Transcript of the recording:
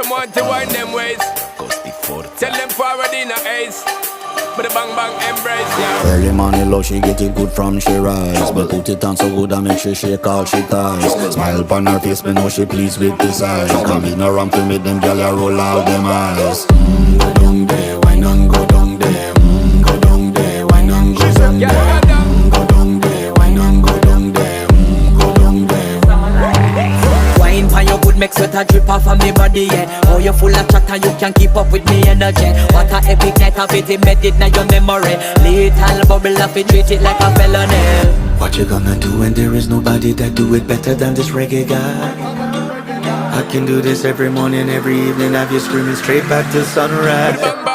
them want to wind them ways. Tell them forward in a ace. But the bang bang embrace, yeah. Early morning love, she get it good from she rise. But put it on so good and make she shake all she ties. Smile upon her face, me know she pleased with this eyes. Come in around to make them gyal a roll out them eyes. Go down there, why not go down there? Go down there, why not go down there? Go down there, why not go down there? Go down there. Wine pan your good make sweat a drip off of me body, yeah. Oh, you full of chatter, you can't keep up with me energy. What a epic night of it, embedded now your memory. Little bubble of it, treat it like a felony. What you gonna do when there is nobody that do it better than this reggae guy? I can do this every morning, every evening, have you screaming straight back to sunrise.